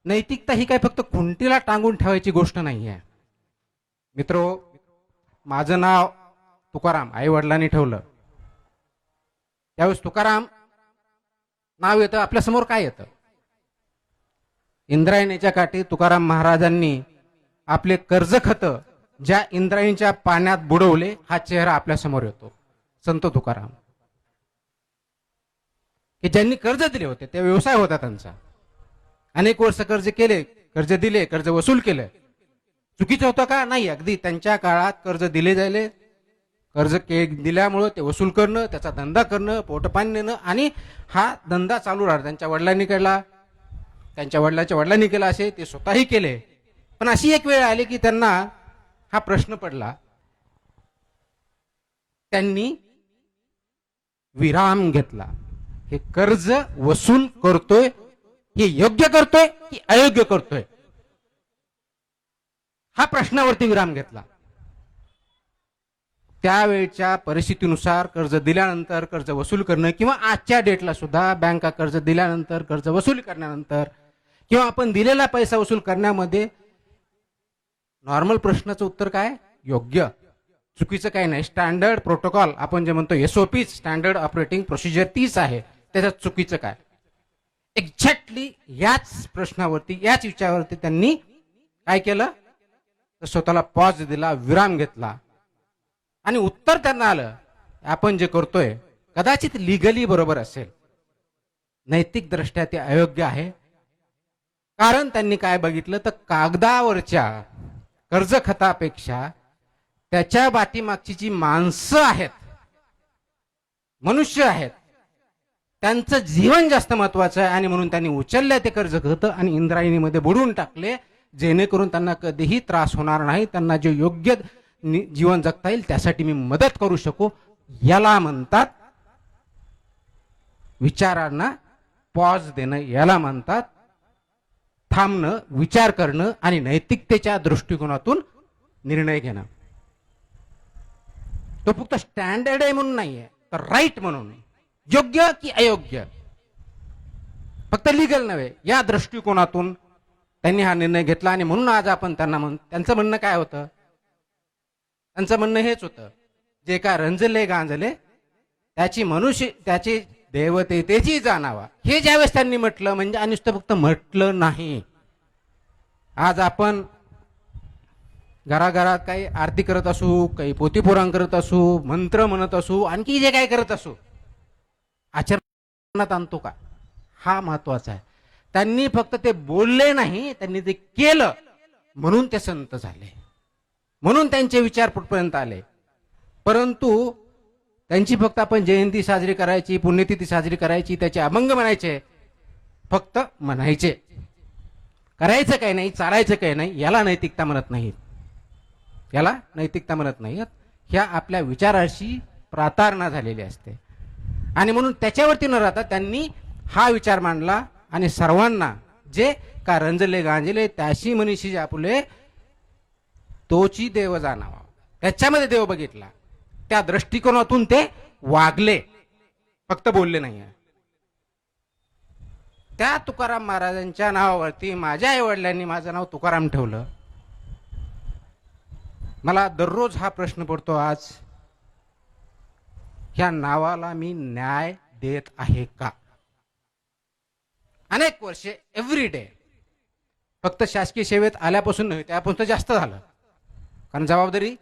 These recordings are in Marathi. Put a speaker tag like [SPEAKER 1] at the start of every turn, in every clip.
[SPEAKER 1] नैतिकता ही काय फक्त खुंटीला टांगून ठेवायची गोष्ट नाही आहे. मित्रो, माझं नाव तुकाराम आई वडिलांनी ठेवलं. त्यावेळेस तुकाराम नाव येतं, आपल्यासमोर काय येतं? इंद्रायणीच्या काठी तुकाराम महाराजांनी आपले कर्ज खत ज्या इंद्रायणीच्या पाण्यात बुडवले, हा चेहरा आपल्या समोर येतो. संत तुकाराम, की ज्यांनी कर्ज दिले होते, ते व्यवसाय होता त्यांचा. अनेक वर्ष कर्ज केले, कर्ज दिले, कर्ज वसूल केले. चुकीचं होतं का? नाही. अगदी त्यांच्या काळात कर्ज दिले जायले, कर्ज दिल्यामुळं ते वसूल करणं, त्याचा धंदा करणं, पोटपाणी नेणं, आणि हा धंदा चालू राहिला. त्यांच्या वडिलांनी केला, त्यांच्या वडिलांच्या वडिलांनी केला, असे ते स्वतःही केले. पण अशी एक वेळ आली की त्यांना हा प्रश्न पडला. त्यांनी विराम घेतला. हे कर्ज वसूल करतोय, हे योग्य करतोय की अयोग्य करतोय, हा प्रश्नावरती विराम घेतला. त्यावेळच्या परिस्थितीनुसार कर्ज दिल्यानंतर कर्ज वसूल करणं, किंवा आजच्या डेटला सुद्धा बँका कर्ज दिल्यानंतर कर्ज वसूल करण्यानंतर, किंवा आपण दिलेला पैसा वसूल करण्यामध्ये नॉर्मल प्रश्नाचं उत्तर काय? योग्य. चुकीचं काही नाही. स्टँडर्ड प्रोटोकॉल आपण जे म्हणतो, SOP, स्टँडर्ड ऑपरेटिंग प्रोसिजर, तीच आहे. त्याच्यात चुकीचं काय? एक्झॅक्टली याच प्रश्नावरती, याच विचारावरती त्यांनी काय केलं? तर स्वतःला पॉज दिला, विराम घेतला, आणि उत्तर त्यांना आलं, आपण जे करतोय कदाचित लिगली बरोबर असेल, नैतिक दृष्ट्या ते अयोग्य आहे. कारण त्यांनी काय बघितलं, तर कागदावरच्या कर्ज खतापेक्षा त्याच्या पाठीमागची जी माणसं आहेत, मनुष्य आहेत, त्यांचं जीवन जास्त महत्वाचं आहे. आणि म्हणून त्यांनी उचलले ते कर्ज खत आणि इंद्रायणीमध्ये बुडवून टाकले, जेणेकरून त्यांना कधीही त्रास होणार नाही, त्यांना जे योग्य जीवन जगता येईल त्यासाठी मी मदत करू शकू. याला म्हणतात विचारांना पॉज देणं, याला म्हणतात थांबणं, विचार करणं आणि नैतिकतेच्या दृष्टिकोनातून निर्णय घेणं. तो फक्त स्टँडर्ड आहे म्हणून नाहीये, तर राईट म्हणून, योग्य की अयोग्य, फक्त लिगल नव्हे, या दृष्टिकोनातून त्यांनी हा निर्णय घेतला. आणि म्हणून आज आपण त्यांना त्यांचं म्हणणं काय होतं? त्यांचं म्हणणं हेच होतं, जे का रंजले गांजले त्याची मनुष्य, त्याची देवतेची जाणावा. हे ज्यावेळेस त्यांनी म्हटलं, म्हणजे आणि नुसतं फक्त म्हटलं नाही. आज आपण घराघरात काही आरती करत असू, काही पोथीपुराण करत असू, मंत्र म्हणत असू, आणखी जे काय करत असू, आचरणात आणतो का? हा महत्वाचा आहे. त्यांनी फक्त ते बोलले नाही, त्यांनी ते केलं, म्हणून ते संत झाले, म्हणून त्यांचे विचार कुठपर्यंत आले. परंतु त्यांची फक्त आपण जयंती साजरी करायची, पुण्यतिथी साजरी करायची, त्याचे अभंग म्हणायचे, फक्त म्हणायचे, करायचं काही नाही, चालायचं काही नाही, याला नैतिकता म्हणत नाहीत. याला नैतिकता म्हणत नाहीत. ह्या आपल्या विचाराशी प्रातारणा झालेली असते. आणि म्हणून त्याच्यावरती न राहता त्यांनी हा विचार मांडला, आणि सर्वांना जे का रंजले गांजले त्याशी मनीषी जापुले तोची देव जाणावा, त्याच्यामध्ये देव बघितला, त्या दृष्टिकोनातून ते वागले, फक्त बोलले नाही. त्या तुकाराम महाराजांच्या नावावरती माझ्या आई वडिलांनी माझं नाव तुकाराम ठेवलं. मला दररोज हा प्रश्न पडतो, आज ह्या नावाला मी न्याय देत आहे का? अनेक वर्षे, एव्हरी डे, फक्त शासकीय सेवेत आल्यापासून नव्हे, त्यापासून तर जास्त झालं, कारण जबाबदारी,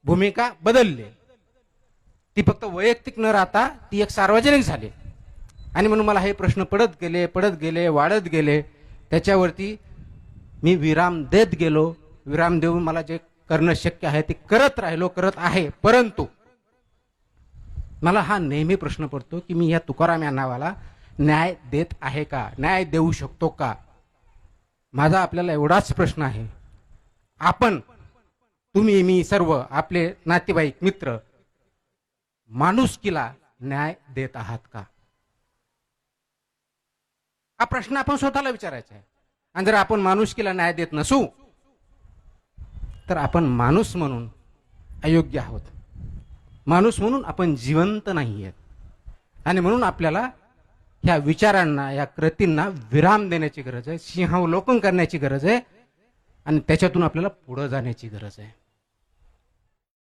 [SPEAKER 1] भूमिका बदलली. ती फक्त वैयक्तिक न राहता ती एक सार्वजनिक झाली. आणि म्हणून मला हे प्रश्न पडत गेले, वाढत गेले. त्याच्यावरती मी विराम देत गेलो. विराम देऊन मला जे करणं शक्य आहे ते करत राहिलो, करत आहे. परंतु मला हा नेहमी प्रश्न पडतो की मी या तुकाराम या नावाला न्याय देत आहे का, न्याय देऊ शकतो का? माझा आपल्याला एवढाच प्रश्न आहे, आपण, तुम्ही, मी, सर्व आपले नातेवाईक, मित्र, माणुसकीला न्याय देत आहात का? हा प्रश्न आपण स्वतःला विचारायचा आहे. आणि जर आपण माणुसकीला न्याय देत नसू तर आपण माणूस म्हणून अयोग्य आहोत, माणूस म्हणून आपण जिवंत नाही आहेत. आणि म्हणून आपल्याला ह्या विचारांना, या कृतींना विराम देण्याची गरज आहे, सिंहावलोकन करण्याची गरज आहे आणि त्याच्यातून आपल्याला पुढे जाण्याची गरज आहे.